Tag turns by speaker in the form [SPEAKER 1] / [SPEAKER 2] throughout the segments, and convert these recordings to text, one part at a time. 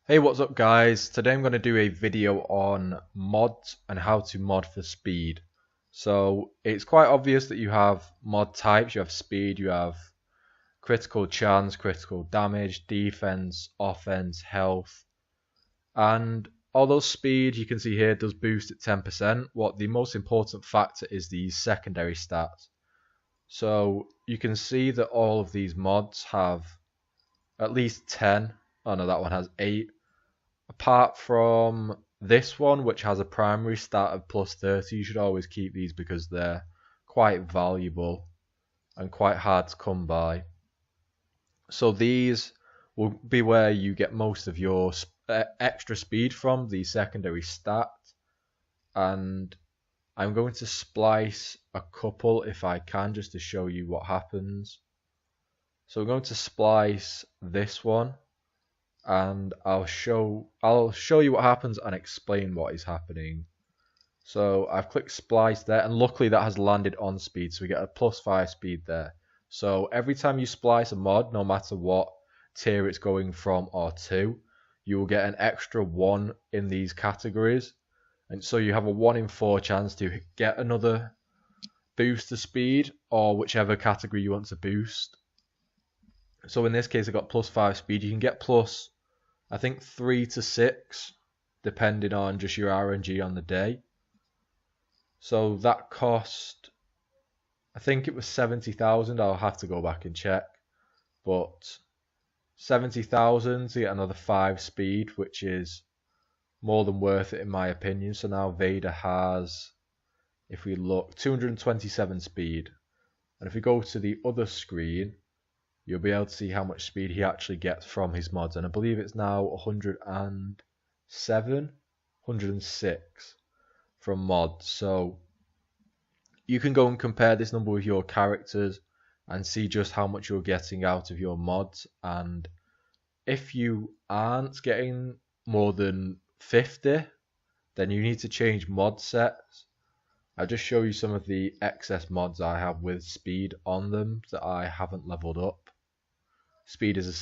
[SPEAKER 1] Hey, what's up guys? Today I'm going to do a video on mods and how to mod for speed. So it's quite obvious that you have mod types. You have speed, you have critical chance, critical damage, defense, offense, health. And although speed, you can see here, does boost at 10%, what the most important factor is the secondary stats. So you can see that all of these mods have at least 10. Oh no, that one has 8. Apart from this one, which has a primary stat of plus 30, you should always keep these because they're quite valuable and quite hard to come by. So these will be where you get most of your extra speed from, the secondary stat. And I'm going to splice a couple if I can, just to show you what happens. So I'm going to splice this one, and I'll show you what happens and explain what is happening. So I've clicked splice there, and luckily that has landed on speed, so we get a +5 speed there. So every time you splice a mod, no matter what tier it's going from or to, you will get an extra 1 in these categories, and so you have a 1 in 4 chance to get another boost to speed or whichever category you want to boost. So in this case I got +5 speed. You can get plus, I think, 3 to 6 depending on just your RNG on the day. So that cost, I think it was 70,000. I'll have to go back and check, but 70,000 to get another 5 speed, which is more than worth it in my opinion. So now Vader has, if we look, 227 speed, and if we go to the other screen, you'll be able to see how much speed he actually gets from his mods, and I believe it's now 107, 106 from mods. So you can go and compare this number with your characters and see just how much you're getting out of your mods, and if you aren't getting more than 50, then you need to change mod sets. I'll just show you some of the excess mods I have with speed on them that I haven't leveled up. Speed is a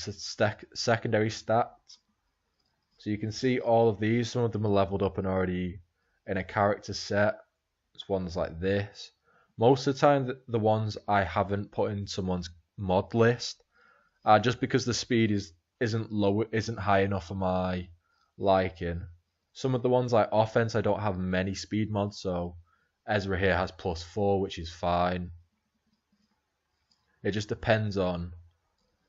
[SPEAKER 1] secondary stat, so you can see all of these. Some of them are leveled up and already in a character set. There's ones like this. Most of the time the ones I haven't put in someone's mod list, just because the speed isn't high enough for my liking. Some of the ones like offense, I don't have many speed mods, so Ezra here has +4, which is fine. It just depends on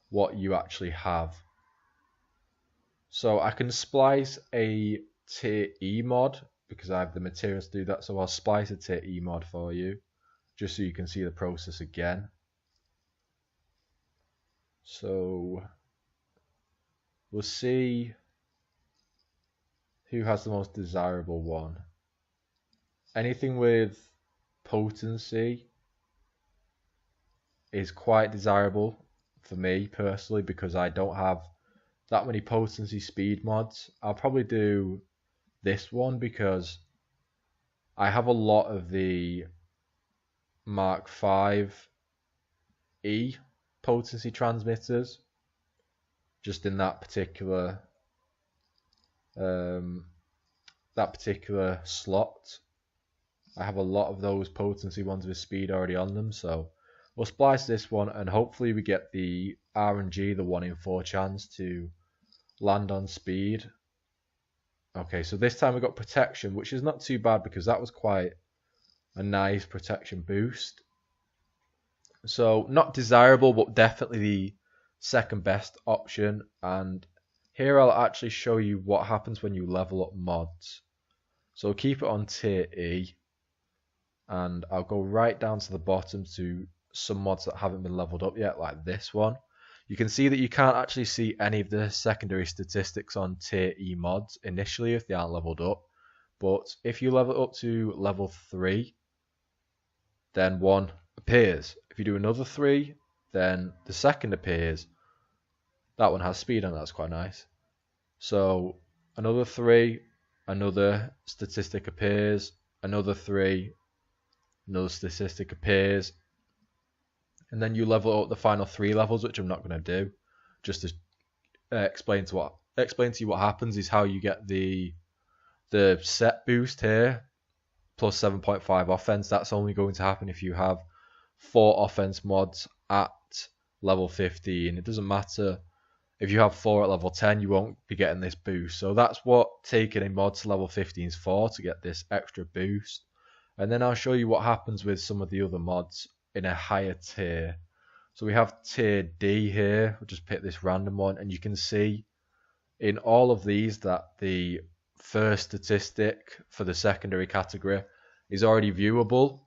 [SPEAKER 1] what you actually have. So I can splice a tier E mod because I have the materials to do that, so I'll splice a tier E mod for you just so you can see the process again. So we'll see who has the most desirable one. Anything with potency is quite desirable for me personally because I don't have that many potency speed mods. I'll probably do this one because I have a lot of the Mark 5E potency transmitters just in that particular slot. I have a lot of those potency ones with speed already on them, so we'll splice this one and hopefully we get the RNG, the 1 in 4 chance to land on speed. Okay, so this time we got protection, which is not too bad because that was quite a nice protection boost. So not desirable, but definitely the second best option. And here I'll actually show you what happens when you level up mods. So keep it on tier E, and I'll go right down to the bottom to some mods that haven't been leveled up yet, like this one. You can see that you can't actually see any of the secondary statistics on tier E mods initially if they aren't leveled up, but if you level up to level 3, then 1 appears. If you do another 3, then the second appears. That one has speed on it, that's quite nice. So another 3, another statistic appears, another 3, another statistic appears, and then you level up the final 3 levels, which I'm not going to do, just to explain to explain to you what happens is how you get the set boost here plus 7.5 offense. That's only going to happen if you have 4 offense mods at level 15. It doesn't matter if you have 4 at level 10, you won't be getting this boost. So that's what taking a mod to level 15 is for, to get this extra boost. And then I'll show you what happens with some of the other mods in a higher tier. So we have tier D here. We'll just pick this random one, and you can see in all of these that the first statistic for the secondary category is already viewable,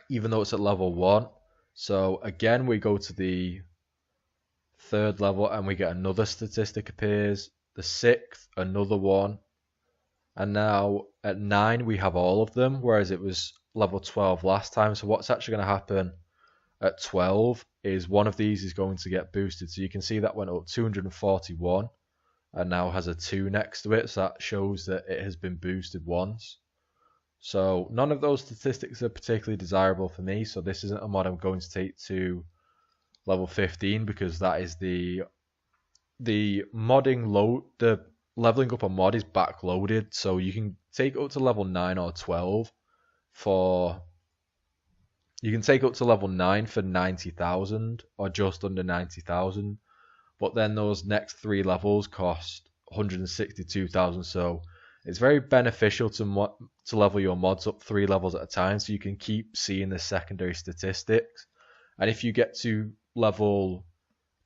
[SPEAKER 1] even though it's at level 1. So again, we go to the 3rd level and we get another statistic appears, the 6th another one, and now at 9 we have all of them, whereas it was level 12 last time. So what's actually going to happen at 12 is one of these is going to get boosted. So you can see that went up 241 and now has a 2 next to it, so that shows that it has been boosted once. So none of those statistics are particularly desirable for me, so this isn't a mod I'm going to take to level 15, because that is the modding load. The leveling up a mod is backloaded, so you can take up to level 9 or 12 for. You can take up to level 9 for 90,000 or just under 90,000, but then those next 3 levels cost 162,000. So it's very beneficial to level your mods up 3 levels at a time, so you can keep seeing the secondary statistics. And if you get to level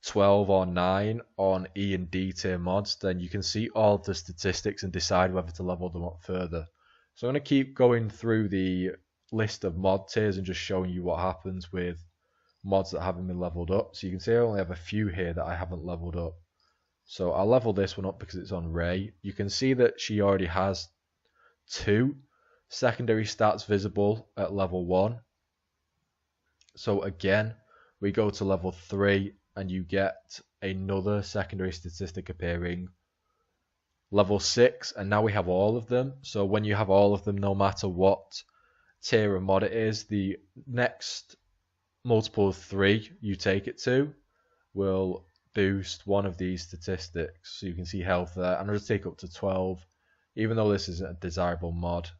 [SPEAKER 1] 12 or 9 on E and D tier mods, then you can see all of the statistics and decide whether to level them up further. So I'm going to keep going through the list of mod tiers and just showing you what happens with mods that haven't been leveled up. So you can see I only have a few here that I haven't leveled up. So I'll level this one up because it's on Ray. You can see that she already has 2 secondary stats visible at level 1. So again, we go to level 3 and you get another secondary statistic appearing. Level 6, and now we have all of them. So when you have all of them, no matter what tier of mod it is, the next multiple of 3 you take it to will boost one of these statistics. So you can see health there, and it'll take up to 12, even though this isn't a desirable mod.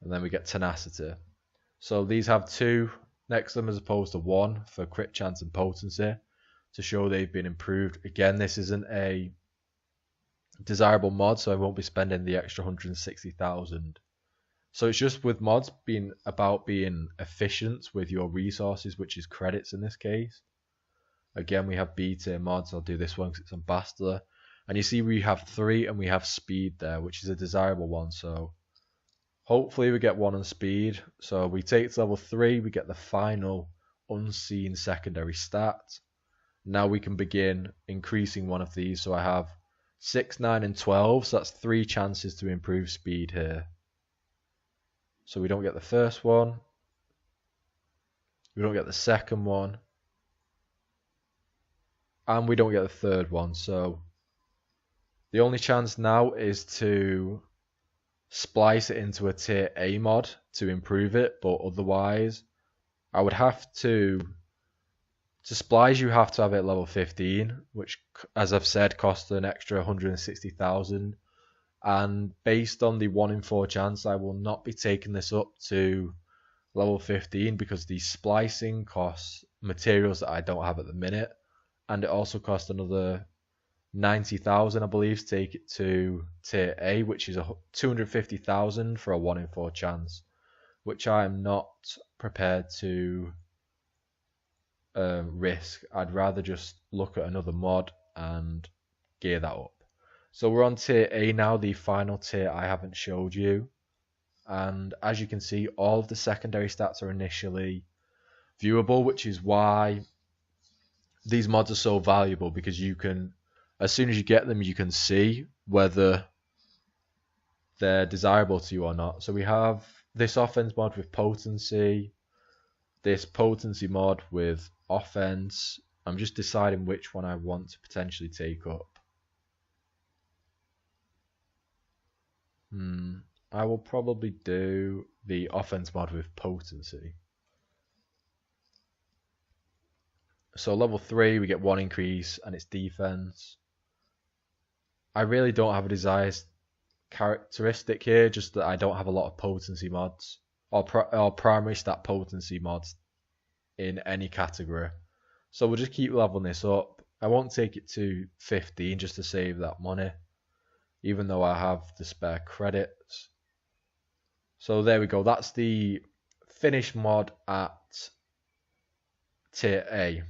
[SPEAKER 1] And then we get tenacity. So these have 2 next to them as opposed to 1 for crit chance and potency, to show they've been improved. Again, this isn't a desirable mod, so I won't be spending the extra 160,000. So it's just with mods being about being efficient with your resources, which is credits in this case. Again, we have B tier mods. I'll do this one because it's ambassador. And you see we have 3 and we have speed there, which is a desirable one. So hopefully we get 1 on speed. So we take it to level 3, we get the final unseen secondary stat. Now we can begin increasing one of these. So I have 6, 9 and 12. So that's 3 chances to improve speed here. So we don't get the first one. We don't get the second one. And we don't get the third one. So the only chance now is to splice it into a tier A mod to improve it. But otherwise, I would have to splice, you have to have it at level 15, which, as I've said, costs an extra 160,000. And based on the 1 in 4 chance, I will not be taking this up to level 15 because the splicing costs materials that I don't have at the minute, and it also costs another 90,000, I believe, to take it to tier A, which is 250,000 for a 1 in 4 chance, which I am not prepared to risk. I'd rather just look at another mod and gear that up. So we're on tier A now, the final tier I haven't showed you. And as you can see, all of the secondary stats are initially viewable, which is why these mods are so valuable, because you can, as soon as you get them, you can see whether they're desirable to you or not. So we have this offense mod with potency, this potency mod with offense. I'm just deciding which one I want to potentially take up. I will probably do the offense mod with potency. So level 3 we get 1 increase and it's defense. I really don't have a desired characteristic here, just that I don't have a lot of potency mods or primary stat potency mods in any category. So we'll just keep leveling this up. I won't take it to 15 just to save that money, even though I have the spare credits. So there we go. That's the finished mod at tier A,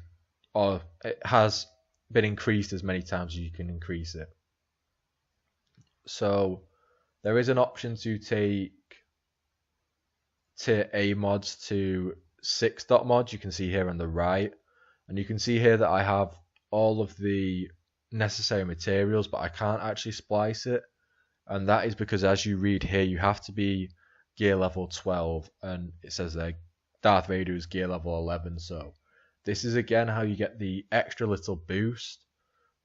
[SPEAKER 1] or it has been increased as many times as you can increase it. So there is an option to take tier A mods to 6 dot mods. You can see here on the right, and you can see here that I have all of the necessary materials, but I can't actually splice it, and that is because, as you read here, you have to be gear level 12, and it says there Darth Vader is gear level 11. So this is again how you get the extra little boost,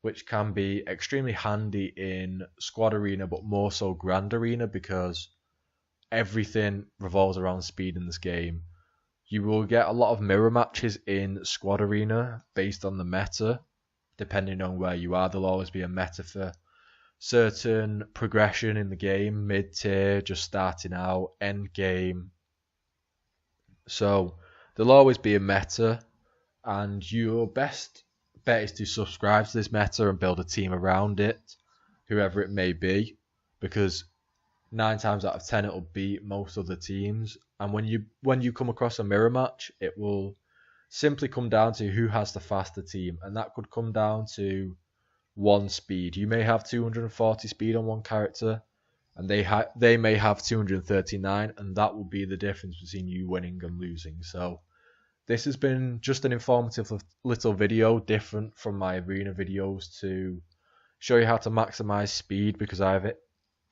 [SPEAKER 1] which can be extremely handy in Squad Arena, but more so Grand Arena, because everything revolves around speed in this game. You will get a lot of mirror matches in Squad Arena based on the meta, depending on where you are. There'll always be a meta for certain progression in the game, mid-tier, just starting out, end game. So there'll always be a meta, and your best bet is to subscribe to this meta and build a team around it, whoever it may be, because 9 times out of 10 it'll beat most other teams. And when you come across a mirror match, it will simply come down to who has the faster team, and that could come down to 1 speed. You may have 240 speed on one character, and they may have 239, and that will be the difference between you winning and losing. So this has been just an informative little video, different from my arena videos, to show you how to maximize speed, because I've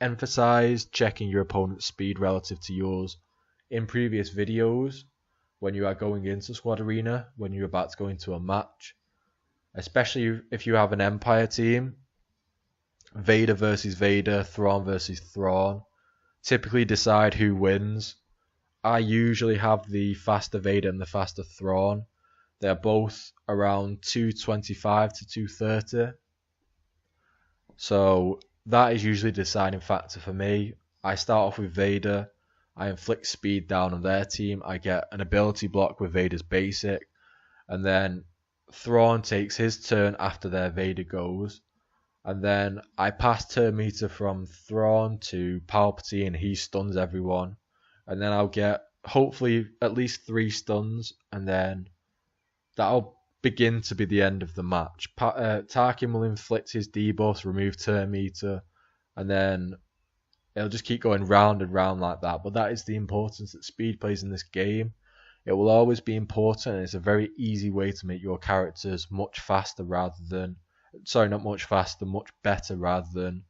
[SPEAKER 1] emphasized checking your opponent's speed relative to yours in previous videos when you are going into Squad Arena, when you're about to go into a match. Especially if you have an Empire team, Vader versus Vader, Thrawn versus Thrawn, typically decide who wins. I usually have the faster Vader and the faster Thrawn. They're both around 225 to 230. So that is usually the deciding factor for me. I start off with Vader. I inflict speed down on their team. I get an ability block with Vader's basic, and then Thrawn takes his turn after their Vader goes, and then I pass turn meter from Thrawn to Palpatine. He stuns everyone, and then I'll get hopefully at least 3 stuns, and then that'll begin to be the end of the match. Tarkin will inflict his debuff, remove turn meter, and then it'll just keep going round and round like that. But that is the importance that speed plays in this game. It will always be important, and it's a very easy way to make your characters much faster rather than, sorry, not much faster, much better rather than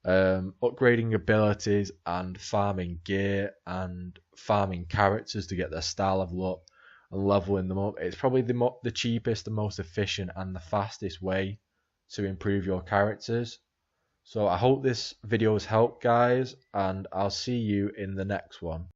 [SPEAKER 1] upgrading abilities and farming gear and farming characters to get their star level up and leveling them up. It's probably the cheapest, the most efficient, and the fastest way to improve your characters. So I hope this video has helped, guys, and I'll see you in the next one.